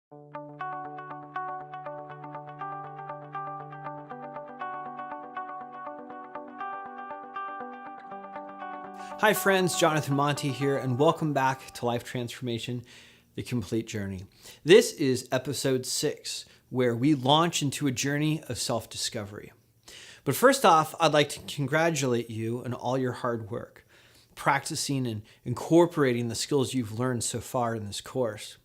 Hi friends, Jonathan Monte here, and welcome back to Life Transformation, The Complete Journey. This is episode 6, where we launch into a journey of self-discovery. But first off, I'd like to congratulate you on all your hard work, practicing and incorporating the skills you've learned so far in this course.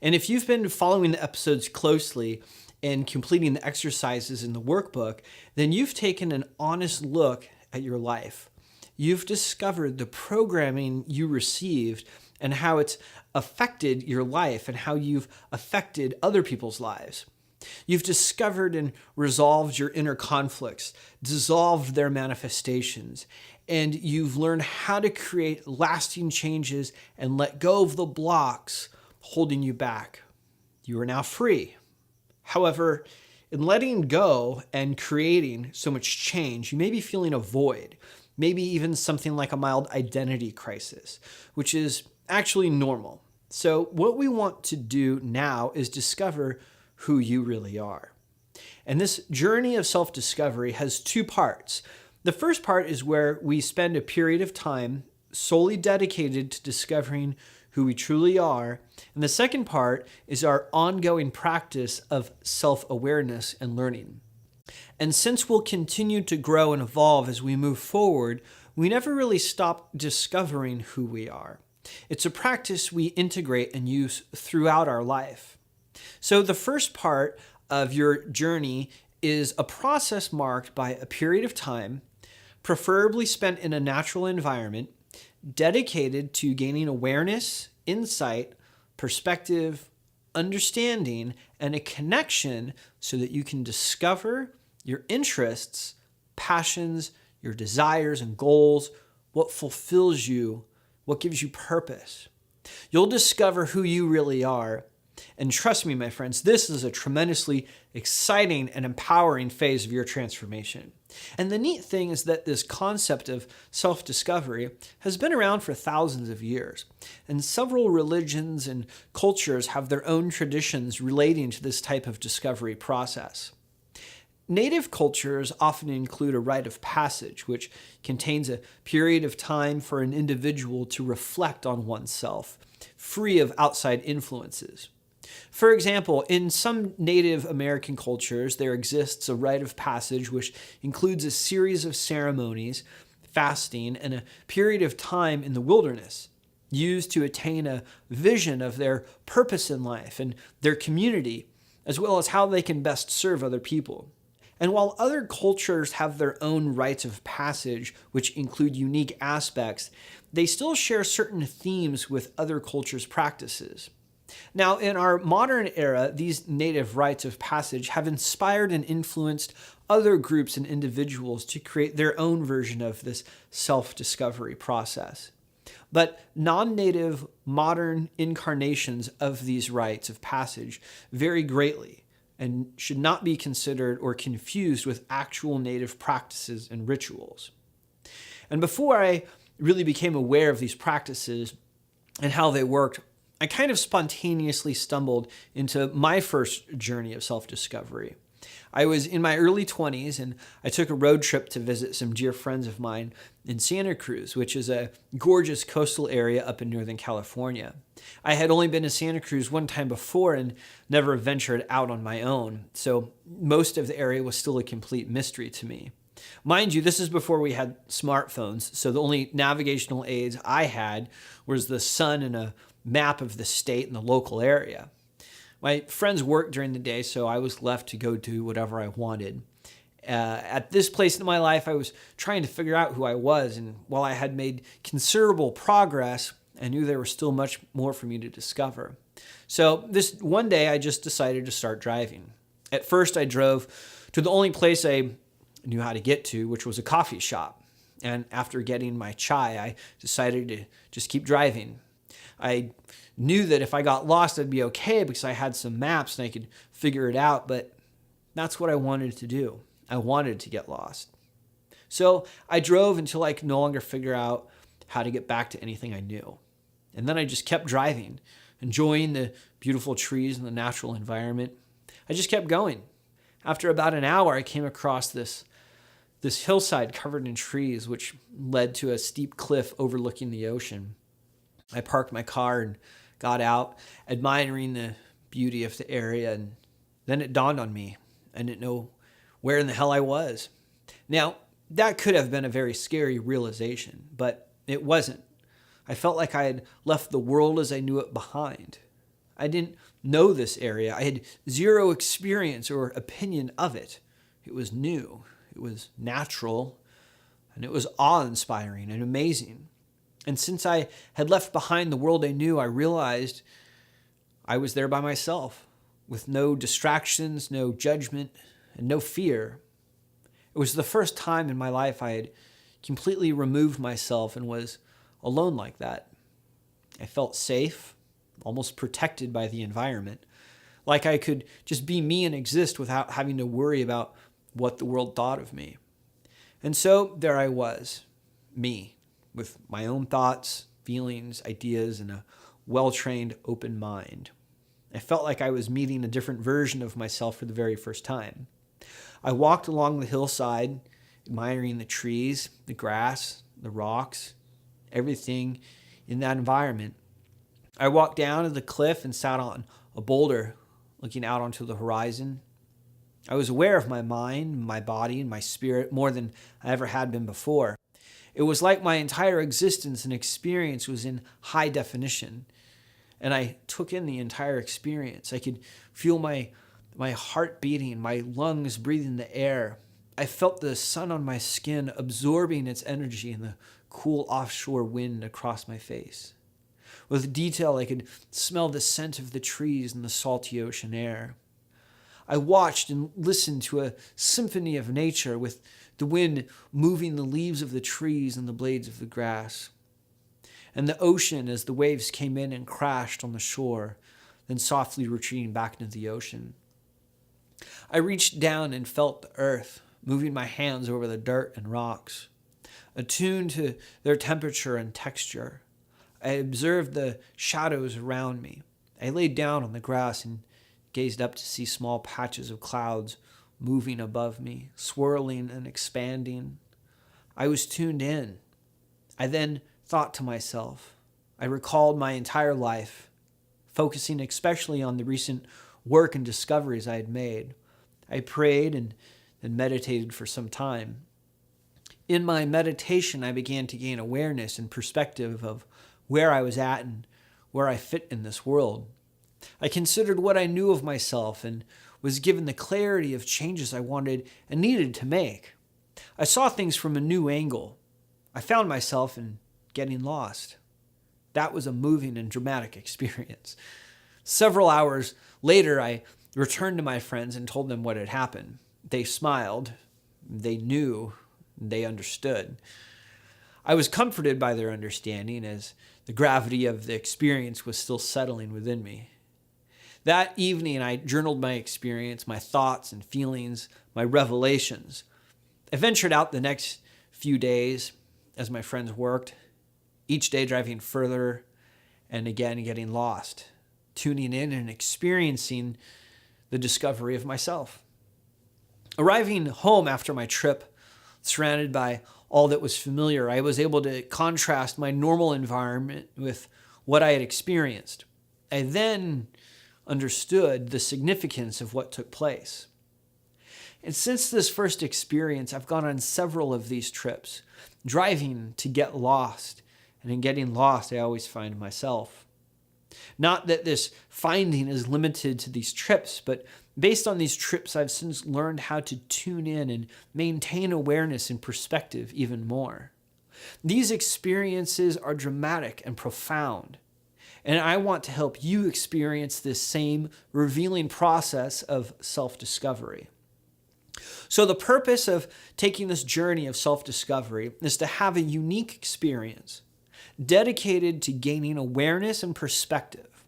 And if you've been following the episodes closely and completing the exercises in the workbook, then you've taken an honest look at your life. You've discovered the programming you received and how it's affected your life and how you've affected other people's lives. You've discovered and resolved your inner conflicts, dissolved their manifestations, and you've learned how to create lasting changes and let go of the blocks holding you back. You are now free. However, in letting go and creating so much change, you may be feeling a void. Maybe even something like a mild identity crisis, which is actually normal. So what we want to do now is discover who you really are. And this journey of self-discovery has two parts. The first part is where we spend a period of time solely dedicated to discovering who we truly are. And the second part is our ongoing practice of self-awareness and learning. And since we'll continue to grow and evolve as we move forward, we never really stop discovering who we are. It's a practice we integrate and use throughout our life. So the first part of your journey is a process marked by a period of time, preferably spent in a natural environment, dedicated to gaining awareness, insight, perspective, understanding, and a connection so that you can discover your interests, passions, your desires and goals, what fulfills you, what gives you purpose. You'll discover who you really are. And trust me, my friends, this is a tremendously exciting and empowering phase of your transformation. And the neat thing is that this concept of self-discovery has been around for thousands of years. And several religions and cultures have their own traditions relating to this type of discovery process. Native cultures often include a rite of passage, which contains a period of time for an individual to reflect on oneself, free of outside influences. For example, in some Native American cultures, there exists a rite of passage which includes a series of ceremonies, fasting, and a period of time in the wilderness, used to attain a vision of their purpose in life and their community, as well as how they can best serve other people. And while other cultures have their own rites of passage, which include unique aspects, they still share certain themes with other cultures' practices. Now, in our modern era, these native rites of passage have inspired and influenced other groups and individuals to create their own version of this self-discovery process. But non-native modern incarnations of these rites of passage vary greatly and should not be considered or confused with actual native practices and rituals. And before I really became aware of these practices and how they worked, I kind of spontaneously stumbled into my first journey of self-discovery. I was in my early 20s and I took a road trip to visit some dear friends of mine in Santa Cruz, which is a gorgeous coastal area up in Northern California. I had only been to Santa Cruz one time before and never ventured out on my own, so most of the area was still a complete mystery to me. Mind you, this is before we had smartphones, so the only navigational aids I had was the sun and a map of the state and the local area. My friends worked during the day, so I was left to go do whatever I wanted. At this place in my life, I was trying to figure out who I was, and while I had made considerable progress, I knew there was still much more for me to discover. So this one day, I just decided to start driving. At first, I drove to the only place I knew how to get to, which was a coffee shop. And after getting my chai, I decided to just keep driving. I knew that if I got lost, I'd be okay because I had some maps and I could figure it out, but that's what I wanted to do. I wanted to get lost. So I drove until I could no longer figure out how to get back to anything I knew. And then I just kept driving, enjoying the beautiful trees and the natural environment. I just kept going. After about an hour, I came across this hillside covered in trees, which led to a steep cliff overlooking the ocean. I parked my car and got out, admiring the beauty of the area, and then it dawned on me. I didn't know where in the hell I was. Now, that could have been a very scary realization, but it wasn't. I felt like I had left the world as I knew it behind. I didn't know this area. I had zero experience or opinion of it. It was new. It was natural, and it was awe-inspiring and amazing. And since I had left behind the world I knew, I realized I was there by myself, with no distractions, no judgment, and no fear. It was the first time in my life I had completely removed myself and was alone like that. I felt safe, almost protected by the environment, like I could just be me and exist without having to worry about what the world thought of me. And so there I was, me, with my own thoughts, feelings, ideas, and a well-trained, open mind. I felt like I was meeting a different version of myself for the very first time. I walked along the hillside, admiring the trees, the grass, the rocks, everything in that environment. I walked down to the cliff and sat on a boulder, looking out onto the horizon. I was aware of my mind, my body, and my spirit more than I ever had been before. It was like my entire existence and experience was in high definition, and I took in the entire experience. I could feel my heart beating, my lungs breathing the air. I felt the sun on my skin absorbing its energy and the cool offshore wind across my face. With detail, I could smell the scent of the trees and the salty ocean air. I watched and listened to a symphony of nature, with the wind moving the leaves of the trees and the blades of the grass. And the ocean as the waves came in and crashed on the shore, then softly retreating back into the ocean. I reached down and felt the earth, moving my hands over the dirt and rocks. Attuned to their temperature and texture, I observed the shadows around me. I laid down on the grass and gazed up to see small patches of clouds moving above me, swirling and expanding. I was tuned in. I then thought to myself. I recalled my entire life, focusing especially on the recent work and discoveries I had made. I prayed and then meditated for some time. In my meditation, I began to gain awareness and perspective of where I was at and where I fit in this world. I considered what I knew of myself and was given the clarity of changes I wanted and needed to make. I saw things from a new angle. I found myself in getting lost. That was a moving and dramatic experience. Several hours later, I returned to my friends and told them what had happened. They smiled. They knew. They understood. I was comforted by their understanding, as the gravity of the experience was still settling within me. That evening, I journaled my experience, my thoughts and feelings, my revelations. I ventured out the next few days as my friends worked, each day driving further and again getting lost, tuning in and experiencing the discovery of myself. Arriving home after my trip, surrounded by all that was familiar, I was able to contrast my normal environment with what I had experienced. I then understood the significance of what took place. And since this first experience, I've gone on several of these trips, driving to get lost. And in getting lost, I always find myself. Not that this finding is limited to these trips, but based on these trips, I've since learned how to tune in and maintain awareness and perspective even more. These experiences are dramatic and profound, and I want to help you experience this same revealing process of self-discovery. So the purpose of taking this journey of self-discovery is to have a unique experience dedicated to gaining awareness and perspective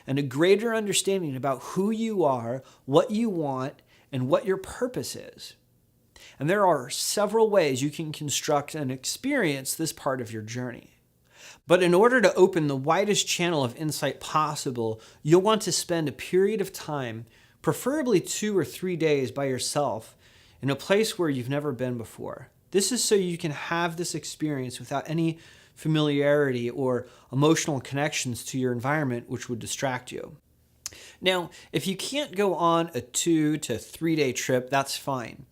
and a greater understanding about who you are, what you want, and what your purpose is. And there are several ways you can construct and experience this part of your journey. But in order to open the widest channel of insight possible, you'll want to spend a period of time, preferably 2 or 3 days by yourself, in a place where you've never been before. This is so you can have this experience without any familiarity or emotional connections to your environment, which would distract you. Now, if you can't go on a 2 to 3 day trip, that's fine.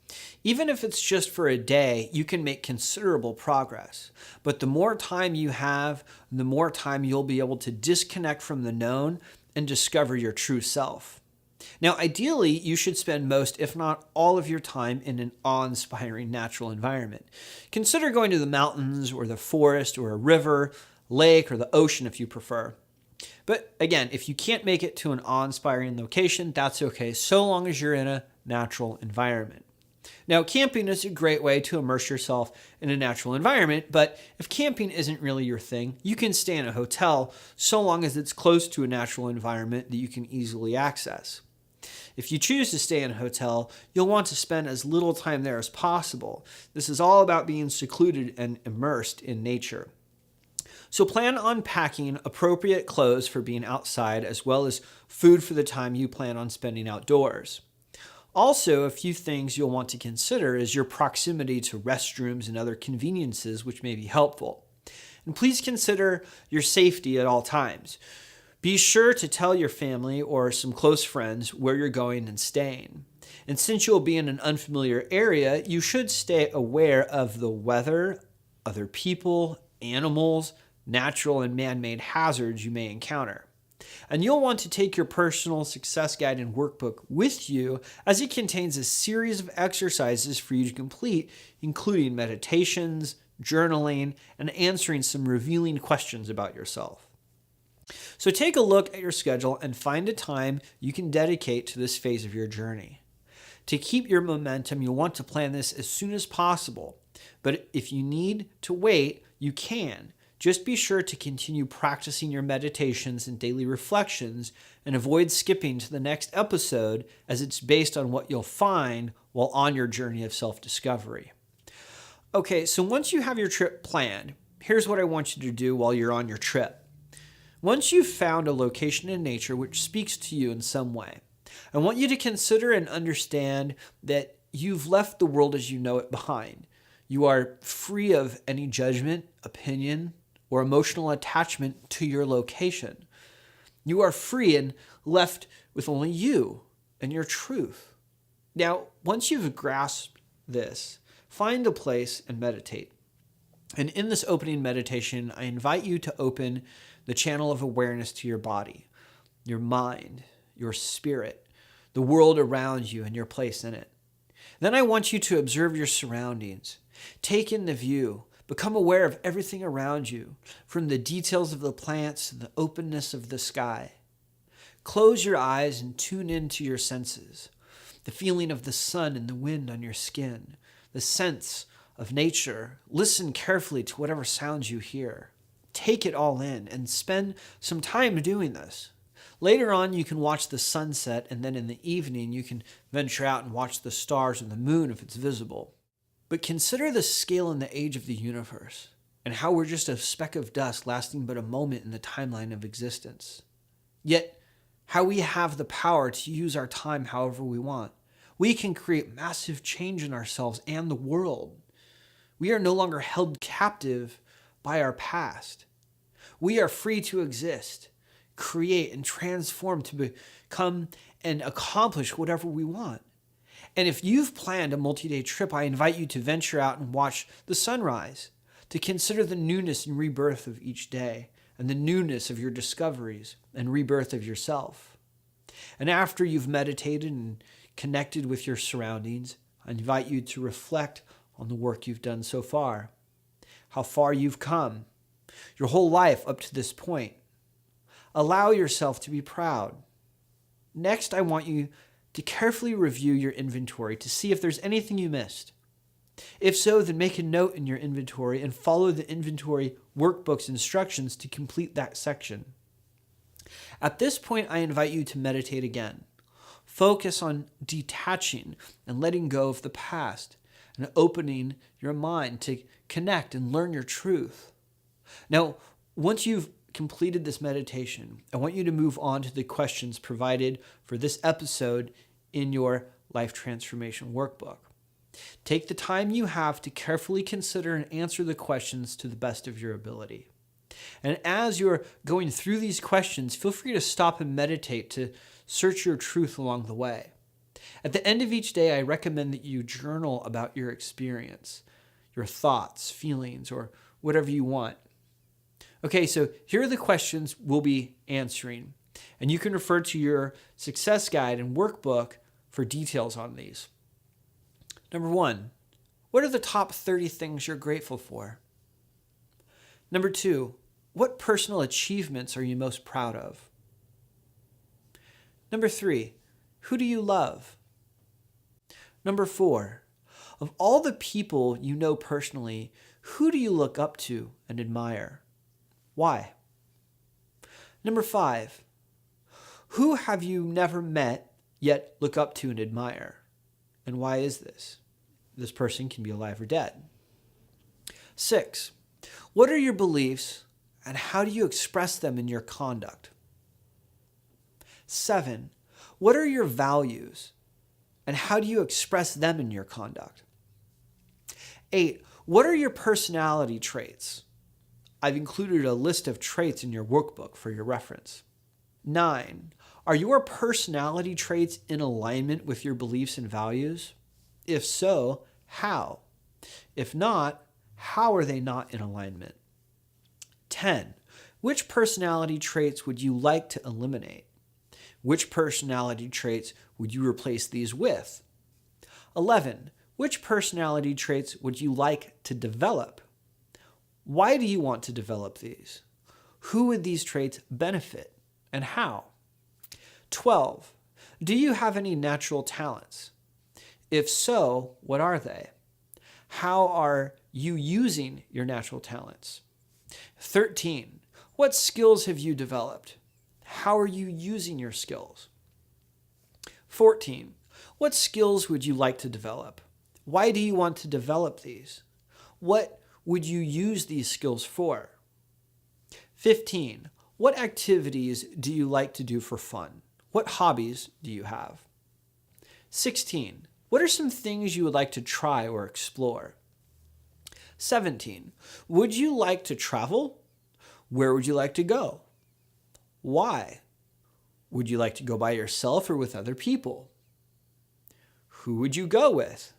Even if it's just for a day, you can make considerable progress. But the more time you have, the more time you'll be able to disconnect from the known and discover your true self. Now, ideally, you should spend most, if not all of your time in an awe-inspiring natural environment. Consider going to the mountains or the forest or a river, lake, or the ocean if you prefer. But again, if you can't make it to an awe-inspiring location, that's okay, so long as you're in a natural environment. Now, camping is a great way to immerse yourself in a natural environment, but if camping isn't really your thing, you can stay in a hotel so long as it's close to a natural environment that you can easily access. If you choose to stay in a hotel, you'll want to spend as little time there as possible. This is all about being secluded and immersed in nature. So plan on packing appropriate clothes for being outside, as well as food for the time you plan on spending outdoors. Also, a few things you'll want to consider is your proximity to restrooms and other conveniences, which may be helpful. And please consider your safety at all times. Be sure to tell your family or some close friends where you're going and staying. And since you'll be in an unfamiliar area, you should stay aware of the weather, other people, animals, natural and man-made hazards you may encounter. And you'll want to take your personal success guide and workbook with you, as it contains a series of exercises for you to complete, including meditations, journaling, and answering some revealing questions about yourself. So take a look at your schedule and find a time you can dedicate to this phase of your journey. To keep your momentum, you'll want to plan this as soon as possible. But if you need to wait, you can. Just be sure to continue practicing your meditations and daily reflections and avoid skipping to the next episode, as it's based on what you'll find while on your journey of self-discovery. Okay, so once you have your trip planned, here's what I want you to do while you're on your trip. Once you've found a location in nature which speaks to you in some way, I want you to consider and understand that you've left the world as you know it behind. You are free of any judgment, opinion, or emotional attachment to your location. You are free and left with only you and your truth. Now, once you've grasped this, find a place and meditate. And in this opening meditation, I invite you to open the channel of awareness to your body, your mind, your spirit, the world around you and your place in it. Then I want you to observe your surroundings. Take in the view. Become aware of everything around you, from the details of the plants to the openness of the sky. Close your eyes and tune into your senses. The feeling of the sun and the wind on your skin, the sense of nature. Listen carefully to whatever sounds you hear. Take it all in and spend some time doing this. Later on, you can watch the sunset, and then in the evening, you can venture out and watch the stars and the moon if it's visible. But consider the scale and the age of the universe, and how we're just a speck of dust lasting but a moment in the timeline of existence. Yet, how we have the power to use our time however we want. We can create massive change in ourselves and the world. We are no longer held captive by our past. We are free to exist, create, and transform to become and accomplish whatever we want. And if you've planned a multi-day trip, I invite you to venture out and watch the sunrise, to consider the newness and rebirth of each day, and the newness of your discoveries and rebirth of yourself. And after you've meditated and connected with your surroundings, I invite you to reflect on the work you've done so far, how far you've come, your whole life up to this point. Allow yourself to be proud. Next, I want you to carefully review your inventory to see if there's anything you missed. If so, then make a note in your inventory and follow the inventory workbook's instructions to complete that section. At this point, I invite you to meditate again. Focus on detaching and letting go of the past and opening your mind to connect and learn your truth. Now, Once you've completed this meditation, I want you to move on to the questions provided for this episode in your Life Transformation Workbook. Take the time you have to carefully consider and answer the questions to the best of your ability. And as you're going through these questions, feel free to stop and meditate to search your truth along the way. At the end of each day, I recommend that you journal about your experience, your thoughts, feelings, or whatever you want. Okay, so here are the questions we'll be answering, and you can refer to your success guide and workbook for details on these. Number 1, what are the top 30 things you're grateful for? Number 2, what personal achievements are you most proud of? Number 3, who do you love? Number 4, of all the people you know personally, who do you look up to and admire? Why? Number 5, who have you never met yet look up to and admire? And why is this? This person can be alive or dead. 6, what are your beliefs and how do you express them in your conduct? 7, what are your values and how do you express them in your conduct? 8, what are your personality traits? I've included a list of traits in your workbook for your reference. 9, are your personality traits in alignment with your beliefs and values? If so, how? If not, how are they not in alignment? 10, which personality traits would you like to eliminate? Which personality traits would you replace these with? 11, which personality traits would you like to develop? Why do you want to develop these? Who would these traits benefit and how? 12, do you have any natural talents? If so, what are they? How are you using your natural talents? 13, what skills have you developed? How are you using your skills? 14, what skills would you like to develop? Why do you want to develop these? What would you use these skills for? 15, what activities do you like to do for fun? What hobbies do you have? 16, what are some things you would like to try or explore? 17, would you like to travel? Where would you like to go? Why? Would you like to go by yourself or with other people? Who would you go with?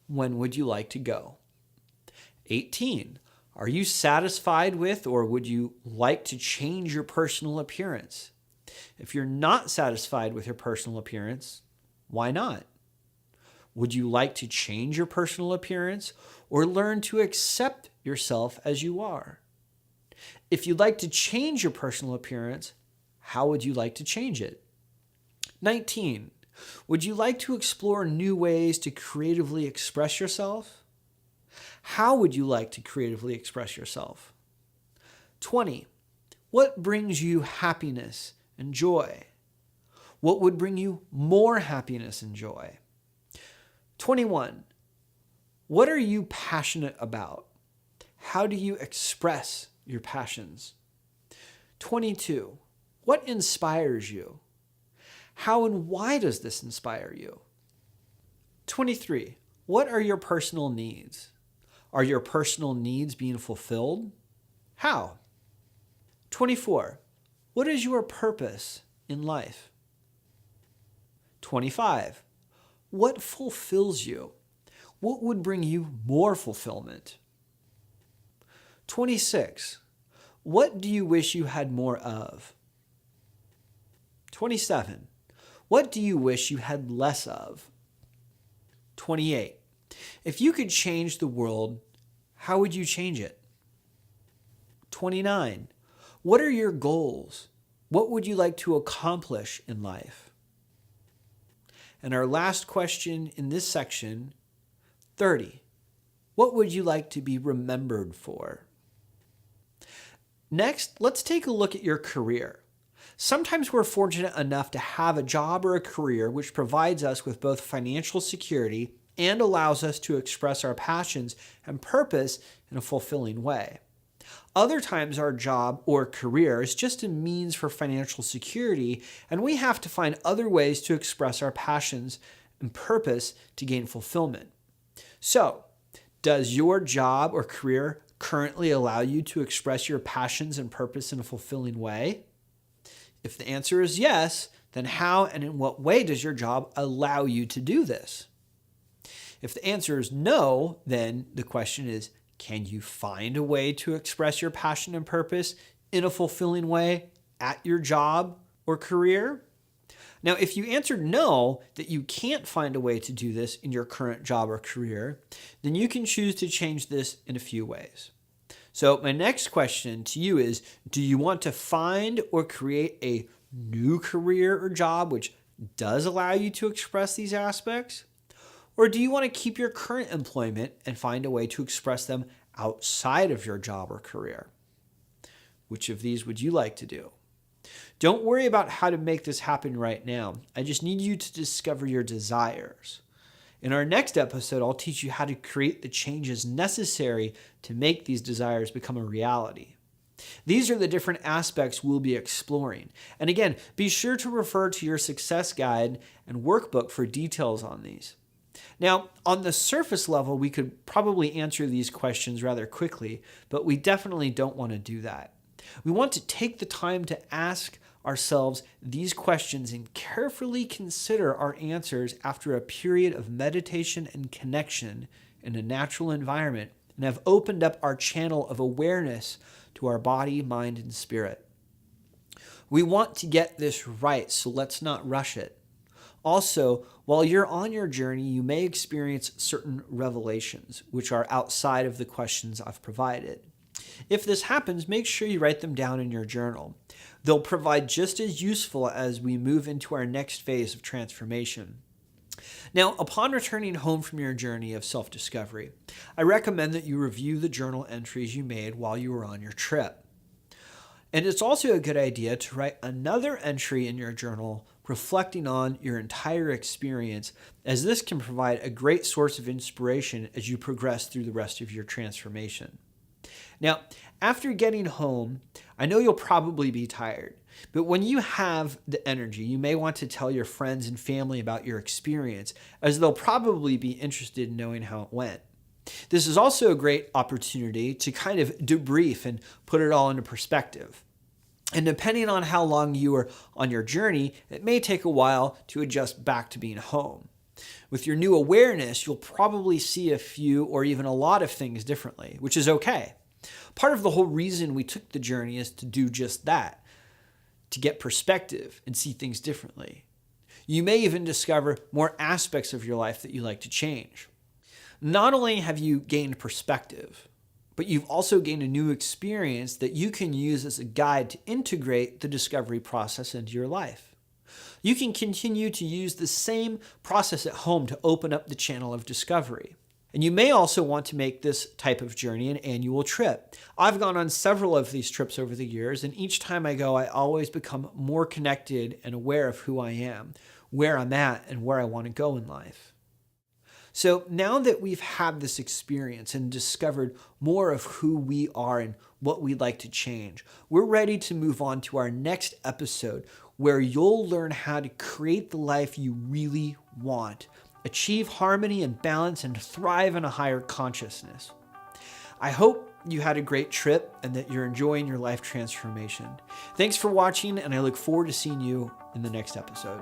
When would you like to go? 18, are you satisfied with or would you like to change your personal appearance? If you're not satisfied with your personal appearance, why not? Would you like to change your personal appearance or learn to accept yourself as you are? If you'd like to change your personal appearance, how would you like to change it? 19, would you like to explore new ways to creatively express yourself? How would you like to creatively express yourself? 20, what brings you happiness and joy? What would bring you more happiness and joy? 21, what are you passionate about? How do you express your passions? 22, what inspires you? How and why does this inspire you? 23, what are your personal needs? Are your personal needs being fulfilled? How? 24, what is your purpose in life? 25, what fulfills you? What would bring you more fulfillment? 26, what do you wish you had more of? 27, what do you wish you had less of? 28, if you could change the world, how would you change it? 29, what are your goals? What would you like to accomplish in life? And our last question in this section, 30, what would you like to be remembered for? Next, let's take a look at your career. Sometimes we're fortunate enough to have a job or a career which provides us with both financial security and allows us to express our passions and purpose in a fulfilling way. Other times our job or career is just a means for financial security, and we have to find other ways to express our passions and purpose to gain fulfillment. So, does your job or career currently allow you to express your passions and purpose in a fulfilling way? If the answer is yes, then how and in what way does your job allow you to do this? If the answer is no, then the question is, can you find a way to express your passion and purpose in a fulfilling way at your job or career? Now, if you answered no, that you can't find a way to do this in your current job or career, then you can choose to change this in a few ways. So my next question to you is, do you want to find or create a new career or job which does allow you to express these aspects? Or do you want to keep your current employment and find a way to express them outside of your job or career? Which of these would you like to do? Don't worry about how to make this happen right now. I just need you to discover your desires. In our next episode, I'll teach you how to create the changes necessary to make these desires become a reality. These are the different aspects we'll be exploring. And again, be sure to refer to your success guide and workbook for details on these. Now, on the surface level, we could probably answer these questions rather quickly, but we definitely don't want to do that. We want to take the time to ask ourselves these questions and carefully consider our answers after a period of meditation and connection in a natural environment, and have opened up our channel of awareness to our body, mind, and spirit. We want to get this right, so let's not rush it. Also, while you're on your journey, you may experience certain revelations, which are outside of the questions I've provided. If this happens, make sure you write them down in your journal. They'll provide just as useful as we move into our next phase of transformation. Now, upon returning home from your journey of self-discovery, I recommend that you review the journal entries you made while you were on your trip. And it's also a good idea to write another entry in your journal reflecting on your entire experience, as this can provide a great source of inspiration as you progress through the rest of your transformation. Now, after getting home, I know you'll probably be tired, but when you have the energy, you may want to tell your friends and family about your experience, as they'll probably be interested in knowing how it went. This is also a great opportunity to kind of debrief and put it all into perspective. And depending on how long you are on your journey, it may take a while to adjust back to being home. With your new awareness, you'll probably see a few or even a lot of things differently, which is okay. Part of the whole reason we took the journey is to do just that, to get perspective and see things differently. You may even discover more aspects of your life that you like to change. Not only have you gained perspective, but you've also gained a new experience that you can use as a guide to integrate the discovery process into your life. You can continue to use the same process at home to open up the channel of discovery. And you may also want to make this type of journey an annual trip. I've gone on several of these trips over the years, and each time I go, I always become more connected and aware of who I am, where I'm at, and where I want to go in life. So now that we've had this experience and discovered more of who we are and what we'd like to change, we're ready to move on to our next episode, where you'll learn how to create the life you really want, achieve harmony and balance, and thrive in a higher consciousness. I hope you had a great trip and that you're enjoying your life transformation. Thanks for watching, and I look forward to seeing you in the next episode.